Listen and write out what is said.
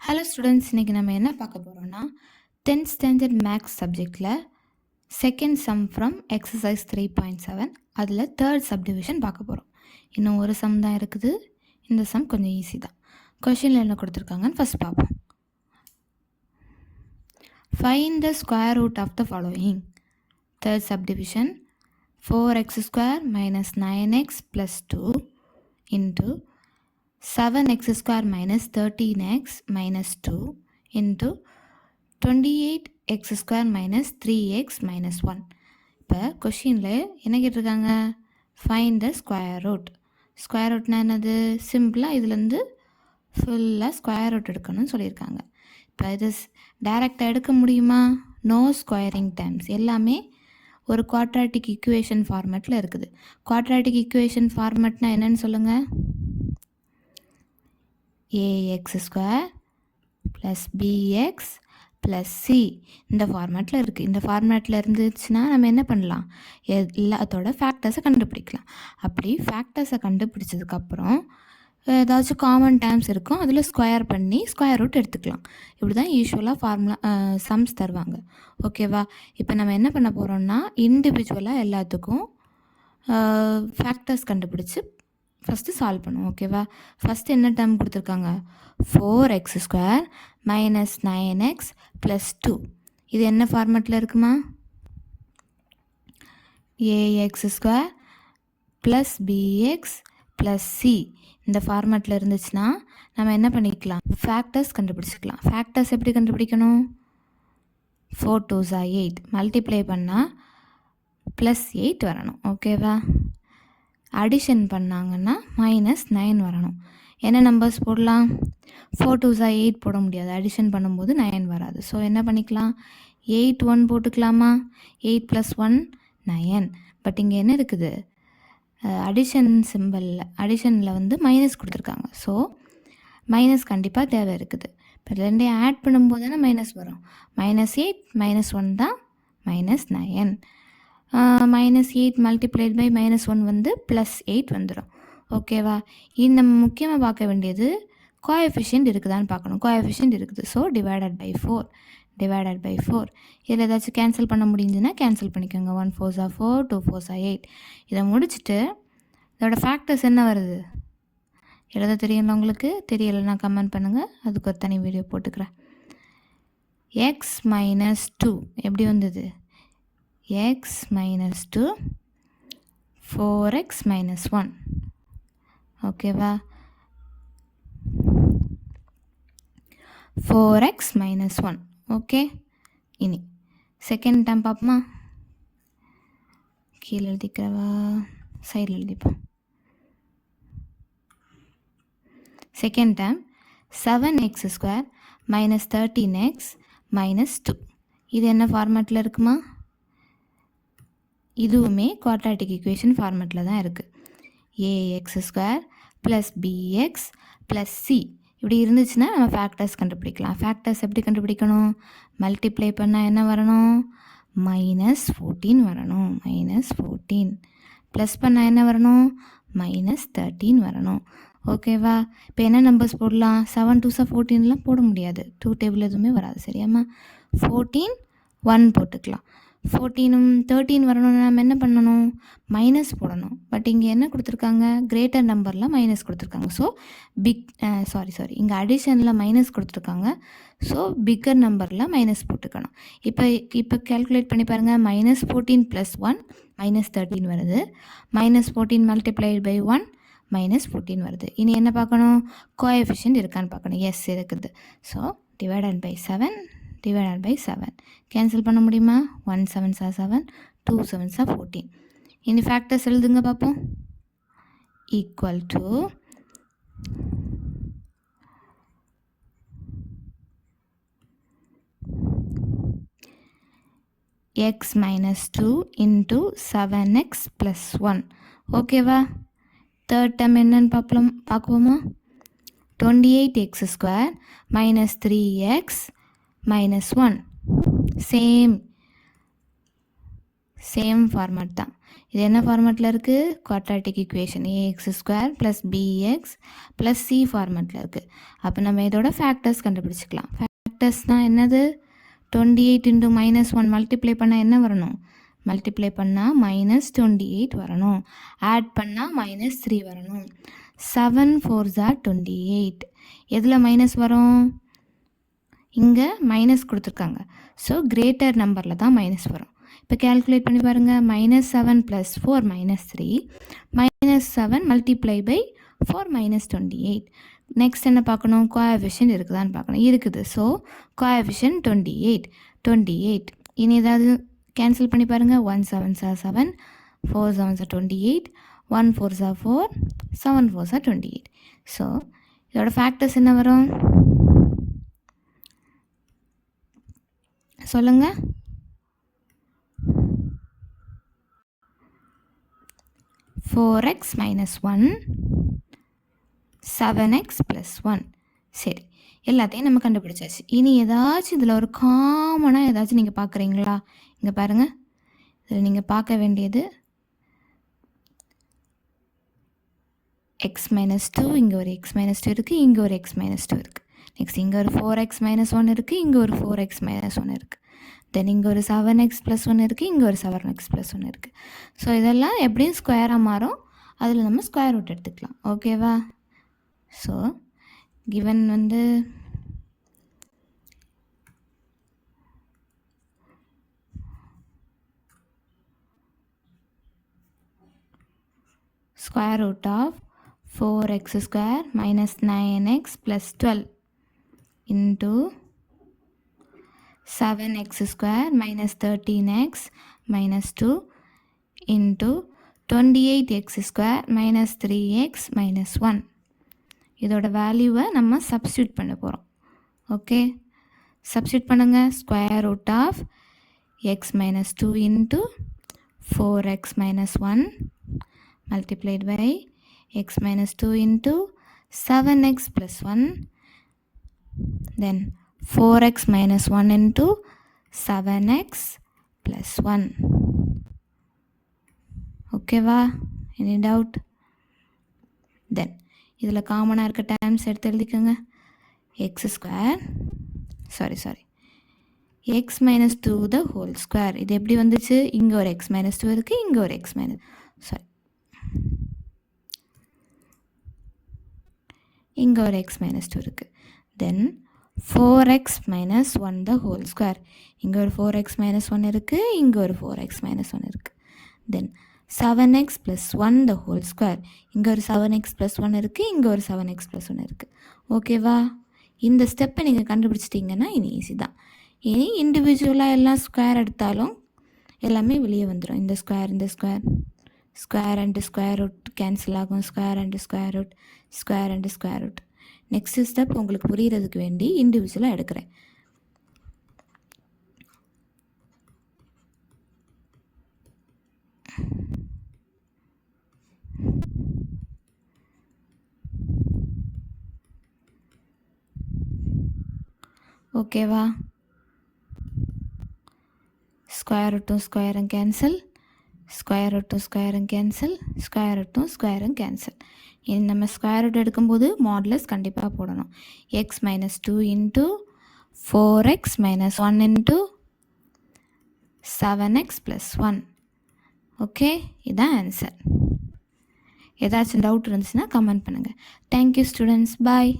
Hello students, இன்றைக்கி நம்ம என்ன பார்க்க போகிறோம்னா 10th ஸ்டாண்டர்ட் மேக்ஸ் சப்ஜெக்டில் செகண்ட் சம் ஃப்ரம் எக்ஸசைஸ் 3.7 அதில் தேர்ட் சப்டிவிஷன் பார்க்க போகிறோம். இன்னும் ஒரு சம் தான் இருக்குது. இந்த சம் கொஞ்சம் ஈஸி தான். கொஷினில் என்ன கொடுத்துருக்காங்கன்னு ஃபஸ்ட் பார்ப்போம். Find the square root of the following. Third subdivision 4x² minus 9x plus 2 into 7x² minus 13x minus 2 into 28x² minus 3x minus 1. இப்போ கொஷினில் என்ன கேட்டிருக்காங்க? Find the square root. Square ரூட்னா என்னது? சிம்பிளாக இதுலேருந்து ஃபுல்லாக ஸ்கொயர் ரூட் எடுக்கணும்னு சொல்லியிருக்காங்க. இப்போ இது டைரெக்டாக எடுக்க முடியுமா? No squaring times. எல்லாமே ஒரு குவாட்ராட்டிக் ஈக்குவேஷன் ஃபார்மேட்டில் இருக்குது. குவாட்ராட்டிக் ஈக்குவேஷன் ஃபார்மேட்னா என்னன்னு சொல்லுங்கள்? ax² + bx + c இந்த ஃபார்மேட்டில் இருக்குது. இந்த ஃபார்மேட்டில் இருந்துச்சுன்னா நம்ம என்ன பண்ணலாம்? எல்லாத்தோட ஃபேக்டர்ஸை கண்டுபிடிக்கலாம். அப்படி ஃபேக்டர்ஸை கண்டுபிடிச்சதுக்கப்புறம் ஏதாச்சும் காமன் டேர்ம்ஸ் இருக்கும், அதில் ஸ்கொயர் பண்ணி ஸ்கொயர் ரூட் எடுத்துக்கலாம். இப்படி தான் யூஸ்வலாக ஃபார்முலா சம்ஸ் தருவாங்க. ஓகேவா? இப்போ நம்ம என்ன பண்ண போகிறோம்னா இண்டிவிஜுவலாக எல்லாத்துக்கும் ஃபேக்டர்ஸ் கண்டுபிடிச்சி ஃபஸ்ட்டு சால்வ் பண்ணுவோம். ஓகேவா? ஃபஸ்ட்டு என்ன டேர்ம் கொடுத்துருக்காங்க? 4x² minus 9x plus 2. இது என்ன ஃபார்மேட்டில் இருக்குமா? ax² plus bx plus c இந்த ஃபார்மேட்டில் இருந்துச்சுன்னா நம்ம என்ன பண்ணிக்கலாம்? ஃபேக்டர்ஸ் கண்டுபிடிச்சிக்கலாம். ஃபேக்டர்ஸ் எப்படி கண்டுபிடிக்கணும்? 4 2s are 8 மல்டிப்ளை பண்ணால் +8 வரணும். ஓகேவா? அடிஷன் பண்ணாங்கன்னா -9 வரணும். என்ன நம்பர்ஸ் போடலாம்? 4 2s are 8 போட முடியாது. அடிஷன் பண்ணும்போது 9 வராது. ஸோ என்ன பண்ணிக்கலாம்? 8 1 போட்டுக்கலாமா? 8 + 1 9. பட் இங்கே என்ன இருக்குது? அடிஷன் அடிஷனில் வந்து மைனஸ் கொடுத்துருக்காங்க. ஸோ மைனஸ் கண்டிப்பாக தேவை இருக்குது. இப்போ ரெண்டையும் ஆட் பண்ணும்போது தானே மைனஸ் வரும். -8 -1 தான் -9. -8 மல்டிப்ளைட் பை -1 வந்து +8 வந்துடும். ஓகேவா? இது நம்ம முக்கியமாக பார்க்க வேண்டியது கோஎஃபிஷியன்ட் இருக்குதான்னு பார்க்கணும். கோஎஃபிஷியன்ட் இருக்குது. So divided by 4. இதில் ஏதாச்சும் கேன்சல் பண்ண முடிஞ்சுன்னா கேன்சல் பண்ணிக்கோங்க. 1 4s are 4 2 4s are 8. இதை முடிச்சுட்டு இதோட ஃபேக்டர்ஸ் என்ன வருது எழுத தெரியல உங்களுக்கு? தெரியலைன்னா கமெண்ட் பண்ணுங்கள், அதுக்கு ஒரு தனி வீடியோ போட்டுக்கிறேன். x - 2 எப்படி வந்தது? x - 2 4x - 1. ஓகேவா? 4x - 1. ஓகே, இனி செகண்ட் டேர்ம் பார்ப்போமா? கீழே எழுதிக்கிறவா, சைடில் எழுதிப்போம். Second term 7x² minus 13x minus 2. இது என்ன ஃபார்மேட்டில் இருக்குமா? இதுவுமே குவாட்ராட்டிக் ஈக்குவேஷன் ஃபார்மேட்டில் தான் இருக்குது. ax² plus bx plus c இப்படி இருந்துச்சுன்னா நம்ம ஃபேக்டர்ஸ் கண்டுபிடிக்கலாம். ஃபேக்டர்ஸ் எப்படி கண்டுபிடிக்கணும்? மல்டிப்ளை பண்ணால் என்ன வரணும்? -14 வரணும். -14 ப்ளஸ் பண்ணால் என்ன வரணும்? -13 வரணும். ஓகேவா? இப்போ என்ன நம்பர்ஸ் போடலாம்? 7 2s are 14லாம் போட முடியாது. 2 டேபிள் எதுவுமே வராது. சரியாம்மா? 14 1 போட்டுக்கலாம். 14 13 வரணும்னா நம்ம என்ன பண்ணணும்? மைனஸ் போடணும். பட் இங்கே என்ன கொடுத்துருக்காங்க? கிரேட்டர் நம்பரில் மைனஸ் கொடுத்துருக்காங்க. ஸோ இங்கே அடிஷனில் மைனஸ் கொடுத்துருக்காங்க. ஸோ பிக்கர் நம்பரில் மைனஸ் போட்டுக்கணும். இப்போ கேல்குலேட் பண்ணி பாருங்கள். -14 + 1 -13 வருது. -14 மல்டிப்ளைட் பை 1 -14 வருது. இனி என்ன பார்க்கணும்? கோஎஃபிஷியன்ட் இருக்கான்னு பார்க்கணும். எஸ் இருக்குது. ஸோ டிவைடட் பை 7 கேன்சல் பண்ண முடியுமா? 1 7s are 7 2 7s are 14. இனி ஃபேக்டர்ஸ் எழுதுங்க பார்ப்போம். Equal to x - 2 into 7x plus 1. ஓகேவா? தேர்ட் டேர்ம் என்னன்னு பார்க்குவோமா? 28x² minus 3x minus 1. Same format தான். இது என்ன ஃபார்மேட்டில் இருக்குது? Quadratic equation ax² + bx + c ஃபார்மேட்டில் இருக்குது. அப்போ நம்ம இதோட ஃபேக்டர்ஸ் கண்டுபிடிச்சிக்கலாம். ஃபேக்டர்ஸ்னால் என்னது? 28 × -1 மல்டிப்ளை பண்ணால் என்ன வரணும்? மல்டிப்ளை பண்ணால் -28 வரணும். ஆட் பண்ணால் -3 வரணும். 7 4s are 28. எதில் மைனஸ் வரும்? இங்கே மைனஸ் கொடுத்துருக்காங்க. ஸோ கிரேட்டர் நம்பரில் தான் மைனஸ் வரும். இப்போ கேல்குலேட் பண்ணி பாருங்கள். -7 + 4 -3. -7 மல்டிப்ளை பை 4 -28. நெக்ஸ்ட் என்ன பார்க்கணும்? கோஎஃபிஷியன்ட் இருக்குதான்னு பார்க்கணும். இருக்குது. So coefficient 28. இனி ஏதாவது கேன்சல் பண்ணி பாருங்கள். 1 7s are 7, 4 7s are 28, 1 4s are 4, 7 4s are 28. So இதோட ஃபேக்டர்ஸ் என்ன வரும் சொல்லுங்கள். 4x - 1, 7x + 1. சரி, எல்லாத்தையும் நம்ம கண்டுபிடிச்சாச்சு. இனி ஏதாச்சும் இதில் ஒரு காமனாக ஏதாச்சும் நீங்கள் பார்க்குறீங்களா? இங்கே பாருங்கள். இதில் நீங்கள் பார்க்க வேண்டியது x - 2, இங்கே ஒரு x - 2 இருக்குது, இங்கே ஒரு x - 2 இருக்குது. நெக்ஸ்ட் இங்கே ஒரு 4x - 1 இருக்குது, இங்கே ஒரு 4x - 1 இருக்குது. தென் இங்கே ஒரு 7x + 1 இருக்குது, இங்கே ஒரு 7x + 1 இருக்குது. ஸோ இதெல்லாம் எப்படியும் ஸ்கொயராக மாறும். அதில் நம்ம ஸ்கொயர் ரூட் எடுத்துக்கலாம். ஓகேவா? ஸோ கிவன் வந்து square root of 4x² - 9x + 12 into 7x² - 13x - 2 into 28x² - 3x - 1. இதோட வேல்யூவை நம்ம சப்ஸ்டியூட் பண்ண போகிறோம். ஓகே, சப்ஸ்டியூட் பண்ணுங்கள். Square root of x - 2 into 4x - 1 multiplied by x - 2 into 7x + 1, then 4x - 1 into 7x + 1. ஓகேவா? Any doubt? தென் இதில் காமனாக இருக்க டேர்ம்ஸ் எடுத்து எழுதிக்கோங்க. x² x - 2 the whole square. இது எப்படி வந்துச்சு? இங்கே ஒரு x - 2 இருக்குது, இங்கே ஒரு இங்கே ஒரு x - 2 இருக்குது. தென் 4x - 1 the whole square. இங்கே ஒரு 4x - 1 இருக்குது, இங்கே ஒரு 4x - 1 இருக்குது. தென் 7x + 1 the whole square. இங்கே ஒரு 7x + 1 இருக்குது, இங்கே ஒரு 7x + 1 இருக்குது. ஓகேவா? இந்த ஸ்டெப்பை நீங்கள் கண்டுபிடிச்சிட்டிங்கன்னா இனி ஈஸி தான். இனி இண்டிவிஜுவலாக எல்லாம் ஸ்கொயர் எடுத்தாலும் எல்லாமே வெளியே வந்துடும். இந்த square and square root cancel ஆகும். Square and square root. Next step உங்களுக்கு புரிகிறதுக்கு வேண்டி இண்டிவிஜுவலாக எடுக்கிறேன். ஓகேவா? ஸ்கொயர் ரூட்டும் ஸ்கொயரும் கேன்சல், ஸ்கொயர் ரூட்டும் ஸ்கொயரும் கேன்சல், ஸ்கொயர் ரூட்டும் ஸ்கொயரும் கேன்சல். இது நம்ம ஸ்கொயர் ரூட் எடுக்கும்போது மாடுலஸ் கண்டிப்பாக போடணும். x - 2 into 4x - 1 into 7x + 1. Okay, இதுதான் ஆன்சர். ஏதாச்சும் டவுட் இருந்துச்சுன்னா கமெண்ட் பண்ணுங்கள். Thank you students. பாய்.